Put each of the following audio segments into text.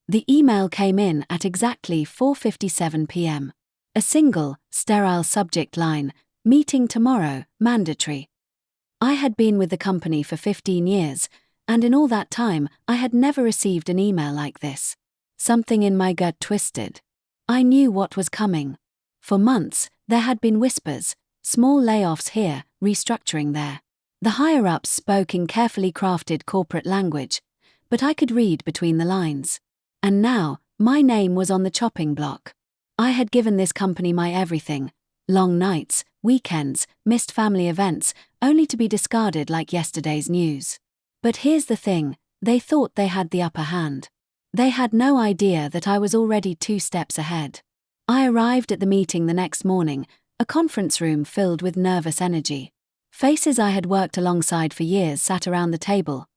The email came in at exactly 4:57 p.m. A single, sterile subject line, "Meeting tomorrow, mandatory." I had been with the company for 15 years, and in all that time, I had never received an email like this. Something in my gut twisted. I knew what was coming. For months, there had been whispers, small layoffs here, restructuring there. The higher-ups spoke in carefully crafted corporate language, but I could read between the lines. And now, my name was on the chopping block. I had given this company my everything: long nights, weekends, missed family events, only to be discarded like yesterday's news. But here's the thing, they thought they had the upper hand. They had no idea that I was already 2 steps ahead. I arrived at the meeting the next morning, a conference room filled with nervous energy. Faces I had worked alongside for years sat around the table,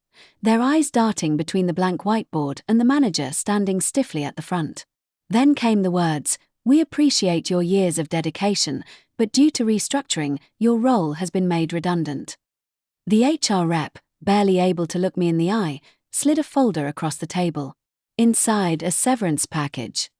their eyes darting between the blank whiteboard and the manager standing stiffly at the front. Then came the words, "We appreciate your years of dedication, but due to restructuring, your role has been made redundant." The HR rep, barely able to look me in the eye, slid a folder across the table. Inside, a severance package.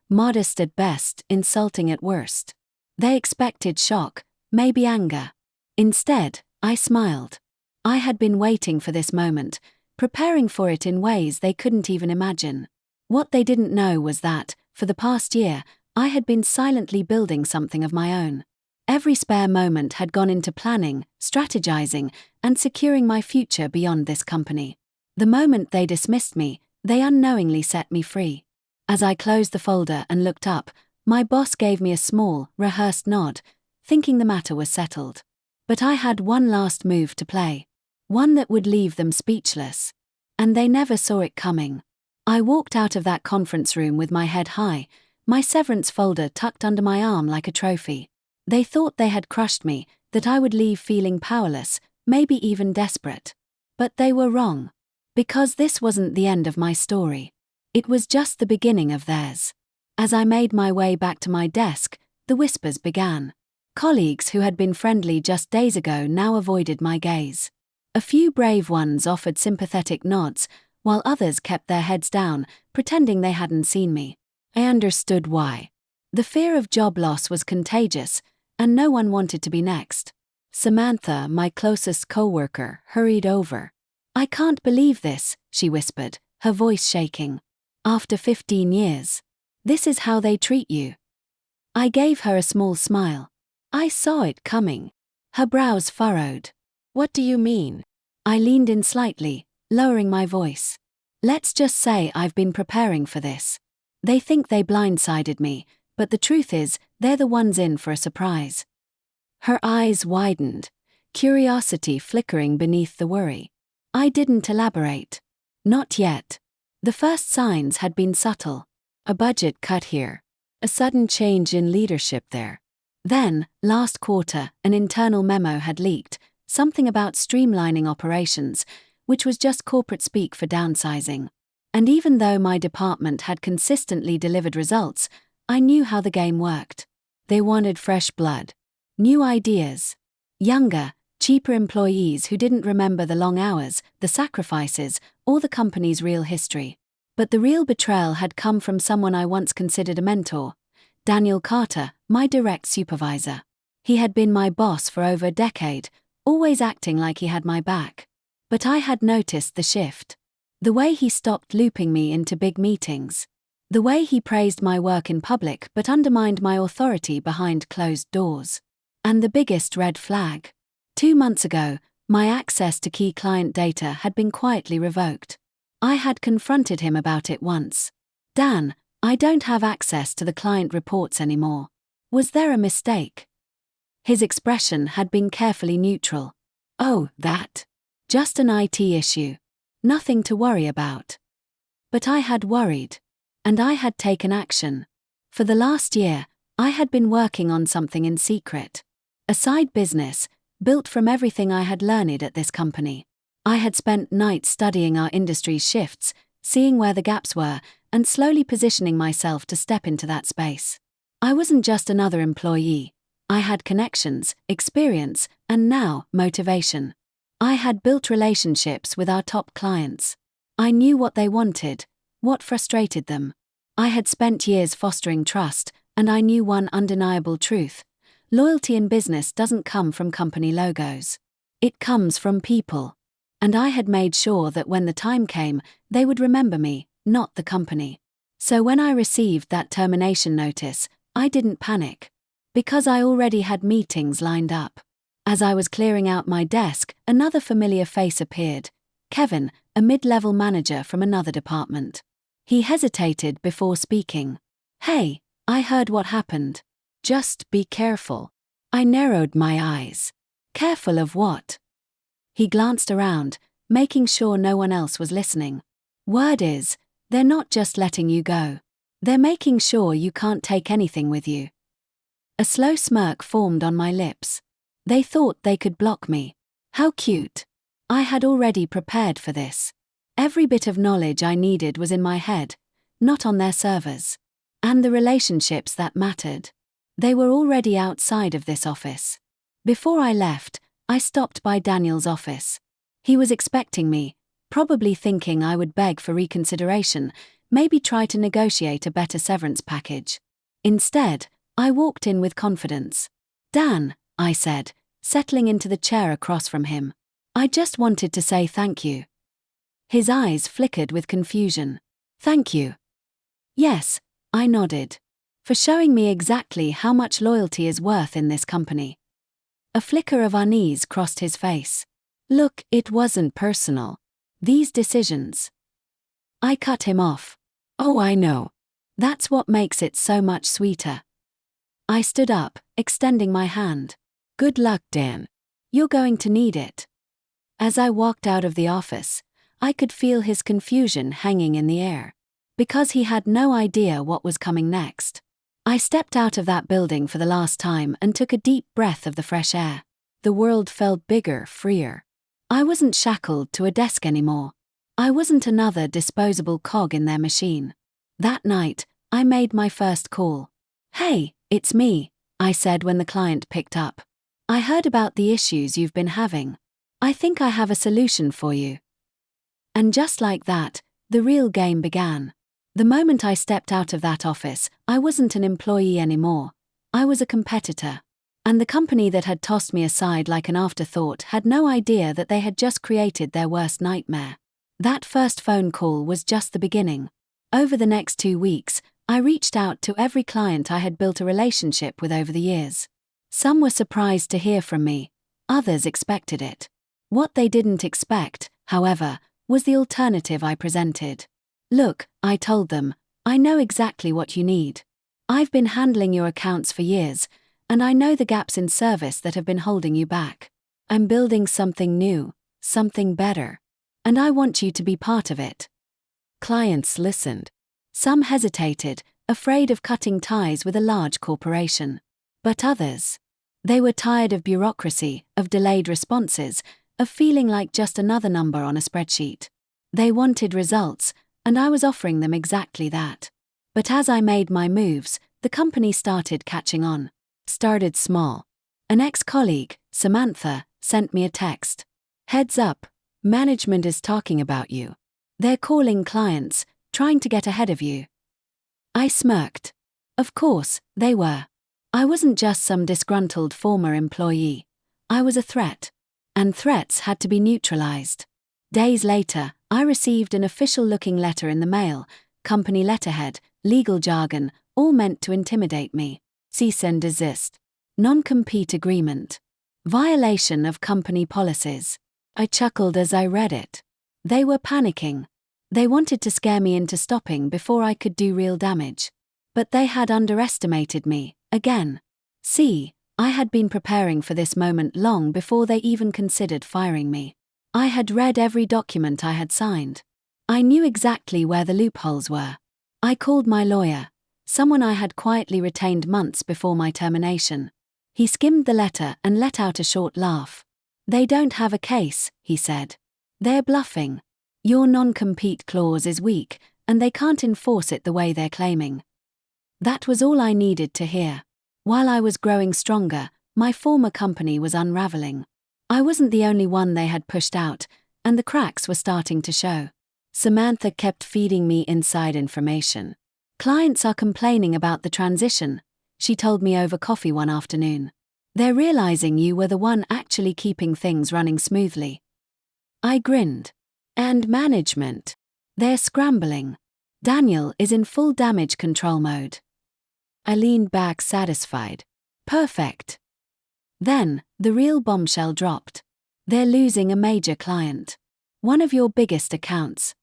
Modest at best, insulting at worst. They expected shock, maybe anger. Instead, I smiled. I had been waiting for this moment, preparing for it in ways they couldn't even imagine. What they didn't know was that, for the past year, I had been silently building something of my own. Every spare moment had gone into planning, strategizing, and securing my future beyond this company. The moment they dismissed me, they unknowingly set me free. As I closed the folder and looked up, my boss gave me a small, rehearsed nod, thinking the matter was settled. But I had one last move to play. One that would leave them speechless. And they never saw it coming. I walked out of that conference room with my head high, my severance folder tucked under my arm like a trophy. They thought they had crushed me, that I would leave feeling powerless, maybe even desperate. But they were wrong. Because this wasn't the end of my story. It was just the beginning of theirs. As I made my way back to my desk, the whispers began. Colleagues who had been friendly just days ago now avoided my gaze. A few brave ones offered sympathetic nods, while others kept their heads down, pretending they hadn't seen me. I understood why. The fear of job loss was contagious, and no one wanted to be next. Samantha, my closest co-worker, hurried over. "I can't believe this," she whispered, her voice shaking. "After 15 years. This is how they treat you." I gave her a small smile. I saw it coming. Her brows furrowed. "What do you mean?" I leaned in slightly, lowering my voice. "Let's just say I've been preparing for this. They think they blindsided me, but the truth is, they're the ones in for a surprise." Her eyes widened, curiosity flickering beneath the worry. I didn't elaborate. Not yet. The first signs had been subtle. A budget cut here. A sudden change in leadership there. Then, last quarter, an internal memo had leaked, something about streamlining operations, which was just corporate speak for downsizing. And even though my department had consistently delivered results, I knew how the game worked. They wanted fresh blood. New ideas. Younger, cheaper employees who didn't remember the long hours, the sacrifices, or the company's real history. But the real betrayal had come from someone I once considered a mentor. Daniel Carter, my direct supervisor. He had been my boss for over a decade, always acting like he had my back. But I had noticed the shift. The way he stopped looping me into big meetings. The way he praised my work in public but undermined my authority behind closed doors. And the biggest red flag. 2 months ago, my access to key client data had been quietly revoked. I had confronted him about it once. "Dan, I don't have access to the client reports anymore. Was there a mistake?" His expression had been carefully neutral. "Oh, that? Just an IT issue. Nothing to worry about." But I had worried. And I had taken action. For the last year, I had been working on something in secret. A side business, built from everything I had learned at this company. I had spent nights studying our industry's shifts, seeing where the gaps were, and slowly positioning myself to step into that space. I wasn't just another employee. I had connections, experience, and now, motivation. I had built relationships with our top clients. I knew what they wanted, What frustrated them? I had spent years fostering trust, and I knew one undeniable truth. Loyalty in business doesn't come from company logos. It comes from people. And I had made sure that when the time came, they would remember me, not the company. So when I received that termination notice, I didn't panic. Because I already had meetings lined up. As I was clearing out my desk, another familiar face appeared. Kevin, a mid-level manager from another department. He hesitated before speaking. "Hey, I heard what happened. Just be careful." I narrowed my eyes. Careful of what? He glanced around, making sure no one else was listening. "Word is, they're not just letting you go. They're making sure you can't take anything with you." A slow smirk formed on my lips. They thought they could block me. How cute. I had already prepared for this. Every bit of knowledge I needed was in my head, not on their servers. And the relationships that mattered. They were already outside of this office. Before I left, I stopped by Daniel's office. He was expecting me, probably thinking I would beg for reconsideration, maybe try to negotiate a better severance package. Instead, I walked in with confidence. "Dan," I said, settling into the chair across from him. "I just wanted to say thank you." His eyes flickered with confusion. "Thank you?" "Yes," I nodded. "For showing me exactly how much loyalty is worth in this company." A flicker of unease crossed his face. "Look, it wasn't personal. These decisions." I cut him off. "Oh, I know. That's what makes it so much sweeter." I stood up, extending my hand. "Good luck, Dan. You're going to need it." As I walked out of the office, I could feel his confusion hanging in the air. Because he had no idea what was coming next. I stepped out of that building for the last time and took a deep breath of the fresh air. The world felt bigger, freer. I wasn't shackled to a desk anymore. I wasn't another disposable cog in their machine. That night, I made my first call. "Hey, it's me," I said when the client picked up. "I heard about the issues you've been having. I think I have a solution for you." And just like that, the real game began. The moment I stepped out of that office, I wasn't an employee anymore. I was a competitor. And the company that had tossed me aside like an afterthought had no idea that they had just created their worst nightmare. That first phone call was just the beginning. Over the next 2 weeks, I reached out to every client I had built a relationship with over the years. Some were surprised to hear from me. Others expected it. What they didn't expect, however, was the alternative I presented. "Look," I told them, "I know exactly what you need. I've been handling your accounts for years, and I know the gaps in service that have been holding you back. I'm building something new, something better. And I want you to be part of it." Clients listened. Some hesitated, afraid of cutting ties with a large corporation. But others, they were tired of bureaucracy, of delayed responses, of feeling like just another number on a spreadsheet. They wanted results, and I was offering them exactly that. But as I made my moves, the company started catching on. Started small. An ex-colleague, Samantha, sent me a text. "Heads up, management is talking about you. They're calling clients, trying to get ahead of you." I smirked. Of course, they were. I wasn't just some disgruntled former employee. I was a threat. And threats had to be neutralized. Days later, I received an official-looking letter in the mail, company letterhead, legal jargon, all meant to intimidate me. Cease and desist. Non-compete agreement. Violation of company policies. I chuckled as I read it. They were panicking. They wanted to scare me into stopping before I could do real damage. But they had underestimated me, again. See, I had been preparing for this moment long before they even considered firing me. I had read every document I had signed. I knew exactly where the loopholes were. I called my lawyer, someone I had quietly retained months before my termination. He skimmed the letter and let out a short laugh. "They don't have a case," he said. "They're bluffing. Your non-compete clause is weak, and they can't enforce it the way they're claiming." That was all I needed to hear. While I was growing stronger, my former company was unraveling. I wasn't the only one they had pushed out, and the cracks were starting to show. Samantha kept feeding me inside information. Clients are complaining about the transition, she told me over coffee one afternoon. They're realizing you were the one actually keeping things running smoothly. I grinned. And management. They're scrambling. Daniel is in full damage control mode. I leaned back satisfied. Perfect. Then, the real bombshell dropped. They're losing a major client. One of your biggest accounts.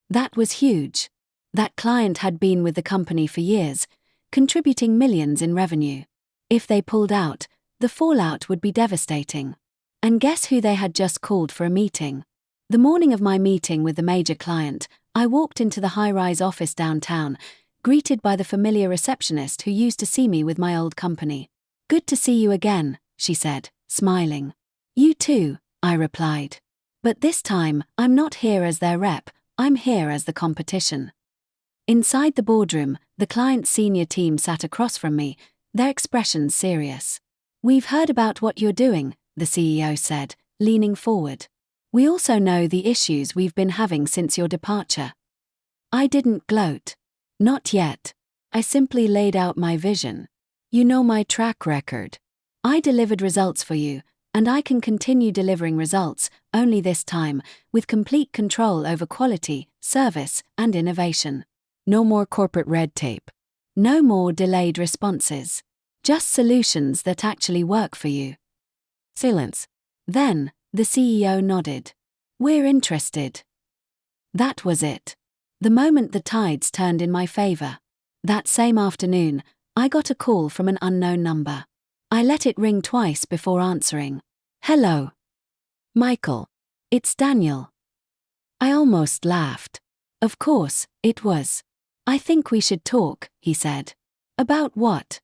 That was huge. That client had been with the company for years, contributing millions in revenue. If they pulled out, the fallout would be devastating. And guess who they had just called for a meeting? The morning of my meeting with the major client, I walked into the high-rise office downtown, greeted by the familiar receptionist who used to see me with my old company. Good to see you again, she said, smiling. You too, I replied. But this time, I'm not here as their rep, I'm here as the competition. Inside the boardroom, the client's senior team sat across from me, their expressions serious. We've heard about what you're doing, the CEO said, leaning forward. We also know the issues we've been having since your departure. I didn't gloat. Not yet. I simply laid out my vision. You know my track record. I delivered results for you, and I can continue delivering results, only this time, with complete control over quality, service, and innovation. No more corporate red tape. No more delayed responses. Just solutions that actually work for you. Silence. Then, the CEO nodded. We're interested. That was it. The moment the tides turned in my favor. That same afternoon, I got a call from an unknown number. I let it ring twice before answering. Hello. Michael. It's Daniel. I almost laughed. Of course, it was. I think we should talk, he said. About what?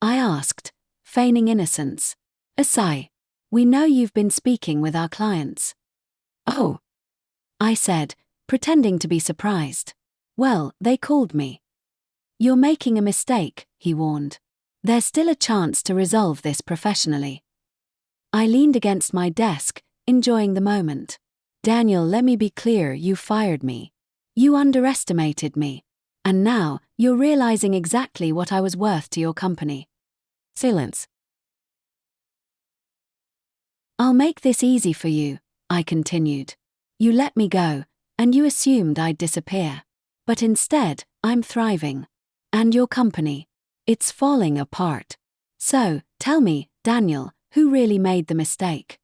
I asked, feigning innocence. A sigh. We know you've been speaking with our clients. Oh. I said, pretending to be surprised. Well, they called me. You're making a mistake, he warned. There's still a chance to resolve this professionally. I leaned against my desk, enjoying the moment. Daniel, let me be clear, you fired me. You underestimated me. And now, you're realizing exactly what I was worth to your company. Silence. I'll make this easy for you, I continued. You let me go, and you assumed I'd disappear. But instead, I'm thriving. And your company. It's falling apart. So, tell me, Daniel, who really made the mistake?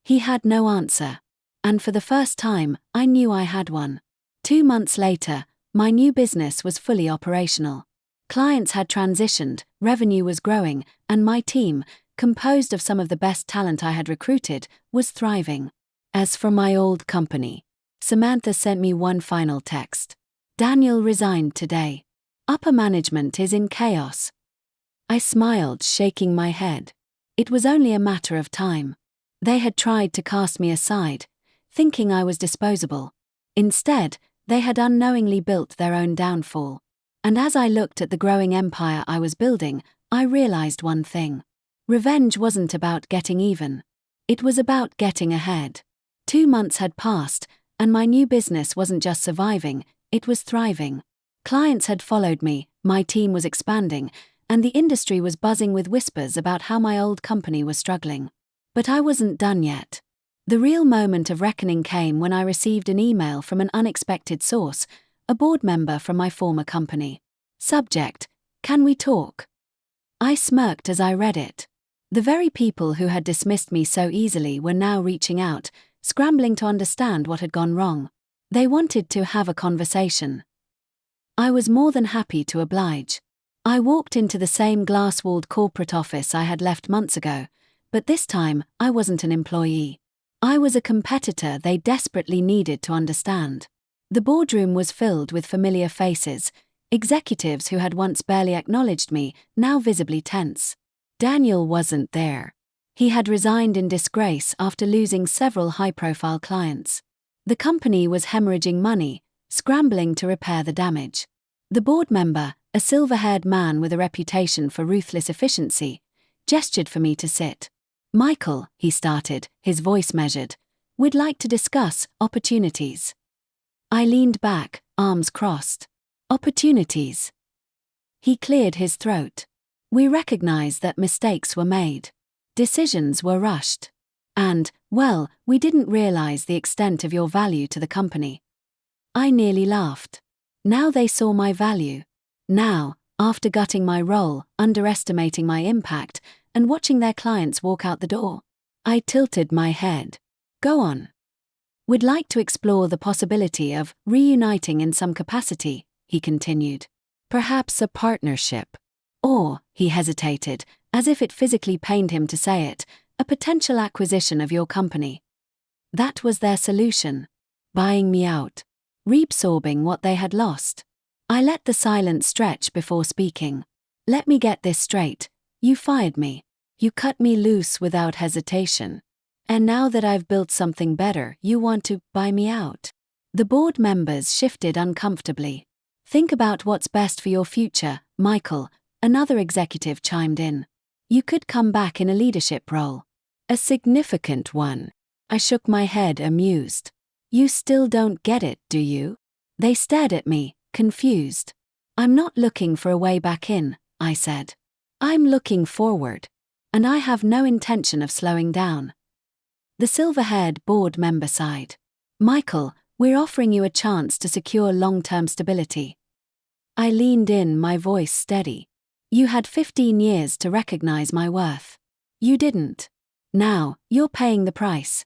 He had no answer. And for the first time, I knew I had one. 2 months later, my new business was fully operational. Clients had transitioned, revenue was growing, and my team, composed of some of the best talent I had recruited, was thriving. As for my old company, Samantha sent me one final text. Daniel resigned today. Upper management is in chaos. I smiled, shaking my head. It was only a matter of time. They had tried to cast me aside, thinking I was disposable. Instead, they had unknowingly built their own downfall. And as I looked at the growing empire I was building, I realized one thing. Revenge wasn't about getting even. It was about getting ahead. 2 months had passed, and my new business wasn't just surviving, it was thriving. Clients had followed me, my team was expanding, and the industry was buzzing with whispers about how my old company was struggling. But I wasn't done yet. The real moment of reckoning came when I received an email from an unexpected source, a board member from my former company. Subject: Can we talk? I smirked as I read it. The very people who had dismissed me so easily were now reaching out, scrambling to understand what had gone wrong. They wanted to have a conversation. I was more than happy to oblige. I walked into the same glass-walled corporate office I had left months ago, but this time I wasn't an employee. I was a competitor they desperately needed to understand. The boardroom was filled with familiar faces, executives who had once barely acknowledged me, now visibly tense. Daniel wasn't there. He had resigned in disgrace after losing several high-profile clients. The company was hemorrhaging money, scrambling to repair the damage. The board member, a silver-haired man with a reputation for ruthless efficiency, gestured for me to sit. Michael, he started, his voice measured, we'd like to discuss opportunities. I leaned back, arms crossed. Opportunities. He cleared his throat. We recognized that mistakes were made. Decisions were rushed. And, well, we didn't realize the extent of your value to the company. I nearly laughed. Now they saw my value. Now, after gutting my role, underestimating my impact, and watching their clients walk out the door, I tilted my head. Go on. We'd like to explore the possibility of reuniting in some capacity, he continued. Perhaps a partnership. Or, he hesitated, as if it physically pained him to say it, a potential acquisition of your company. That was their solution. Buying me out. Reabsorbing what they had lost. I let the silence stretch before speaking. Let me get this straight. You fired me. You cut me loose without hesitation. And now that I've built something better, you want to buy me out. The board members shifted uncomfortably. Think about what's best for your future, Michael, another executive chimed in. You could come back in a leadership role. A significant one. I shook my head, amused. You still don't get it, do you? They stared at me, confused. I'm not looking for a way back in, I said. I'm looking forward. And I have no intention of slowing down. The silver-haired board member sighed. Michael, we're offering you a chance to secure long-term stability. I leaned in, my voice steady. You had 15 years to recognize my worth. You didn't. Now, you're paying the price.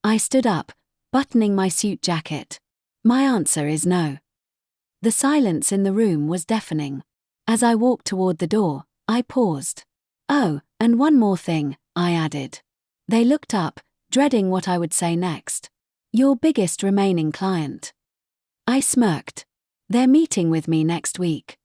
I stood up, buttoning my suit jacket. My answer is no. The silence in the room was deafening. As I walked toward the door, I paused. Oh, and one more thing, I added. They looked up, dreading what I would say next. Your biggest remaining client. I smirked. They're meeting with me next week.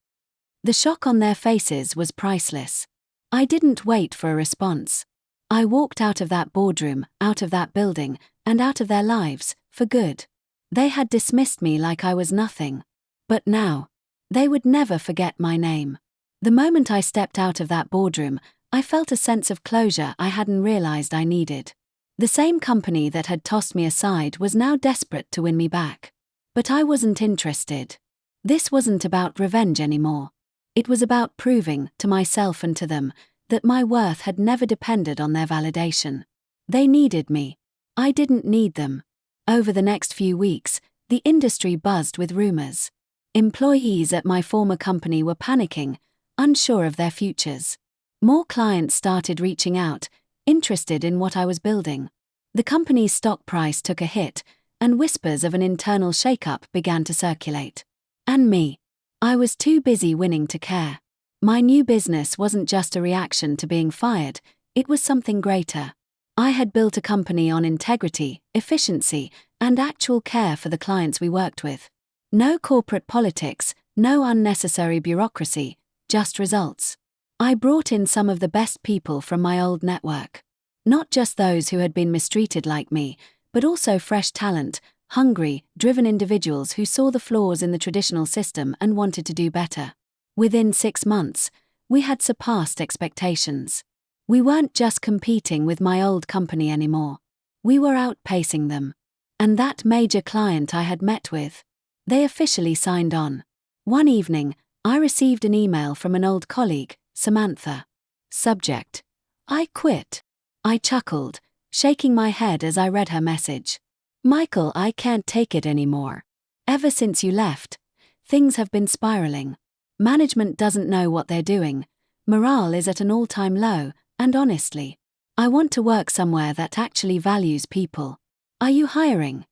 The shock on their faces was priceless. I didn't wait for a response. I walked out of that boardroom, out of that building, and out of their lives, for good. They had dismissed me like I was nothing. But now, they would never forget my name. The moment I stepped out of that boardroom, I felt a sense of closure I hadn't realized I needed. The same company that had tossed me aside was now desperate to win me back. But I wasn't interested. This wasn't about revenge anymore. It was about proving, to myself and to them, that my worth had never depended on their validation. They needed me. I didn't need them. Over the next few weeks, the industry buzzed with rumors. Employees at my former company were panicking, unsure of their futures. More clients started reaching out, interested in what I was building. The company's stock price took a hit, and whispers of an internal shakeup began to circulate. And me. I was too busy winning to care. My new business wasn't just a reaction to being fired, it was something greater. I had built a company on integrity, efficiency, and actual care for the clients we worked with. No corporate politics, no unnecessary bureaucracy, just results. I brought in some of the best people from my old network. Not just those who had been mistreated like me, but also fresh talent, hungry, driven individuals who saw the flaws in the traditional system and wanted to do better. Within 6 months, we had surpassed expectations. We weren't just competing with my old company anymore. We were outpacing them. And that major client I had met with, they officially signed on. One evening, I received an email from an old colleague, Samantha. Subject: I quit. I chuckled, shaking my head as I read her message. Michael, I can't take it anymore. Ever since you left, things have been spiraling. Management doesn't know what they're doing. Morale is at an all-time low, and honestly, I want to work somewhere that actually values people. Are you hiring?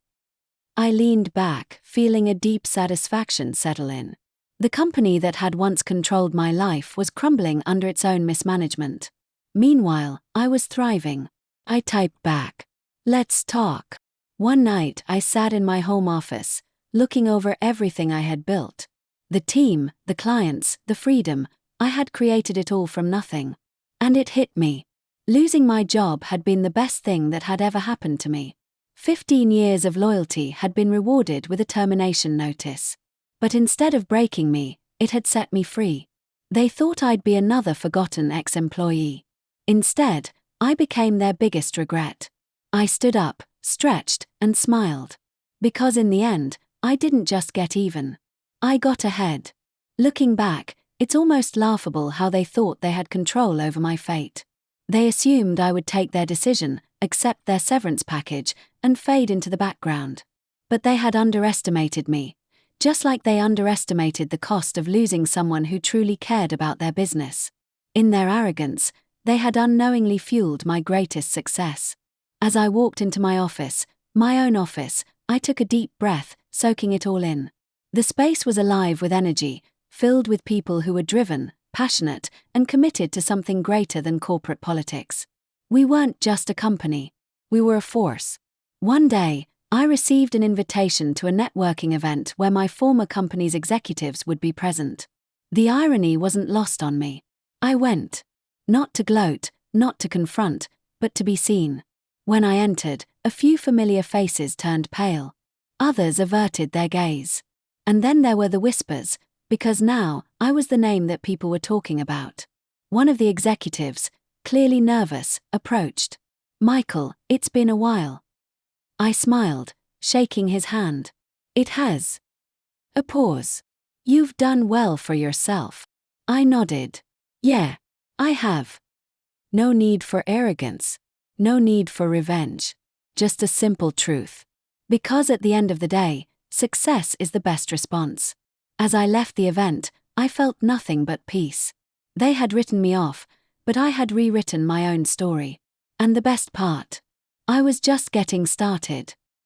I leaned back, feeling a deep satisfaction settle in. The company that had once controlled my life was crumbling under its own mismanagement. Meanwhile, I was thriving. I typed back, "Let's talk." One night, I sat in my home office, looking over everything I had built. The team, the clients, the freedom, I had created it all from nothing. And it hit me. Losing my job had been the best thing that had ever happened to me. 15 years of loyalty had been rewarded with a termination notice. But instead of breaking me, it had set me free. They thought I'd be another forgotten ex-employee. Instead, I became their biggest regret. I stood up, stretched, and smiled. Because in the end, I didn't just get even. I got ahead. Looking back, it's almost laughable how they thought they had control over my fate. They assumed I would take their decision, accept their severance package, and fade into the background. But they had underestimated me, just like they underestimated the cost of losing someone who truly cared about their business. In their arrogance, they had unknowingly fueled my greatest success. As I walked into my office, my own office, I took a deep breath, soaking it all in. The space was alive with energy, filled with people who were driven, passionate, and committed to something greater than corporate politics. We weren't just a company. We were a force. One day, I received an invitation to a networking event where my former company's executives would be present. The irony wasn't lost on me. I went. Not to gloat, not to confront, but to be seen. When I entered, a few familiar faces turned pale. Others averted their gaze. And then there were the whispers, because now I was the name that people were talking about. One of the executives, clearly nervous, approached. "Michael, it's been a while." I smiled, shaking his hand. "It has." A pause. "You've done well for yourself." I nodded. "Yeah, I have." No need for arrogance. No need for revenge. Just a simple truth. Because at the end of the day, success is the best response. As I left the event, I felt nothing but peace. They had written me off, but I had rewritten my own story. And the best part? I was just getting started.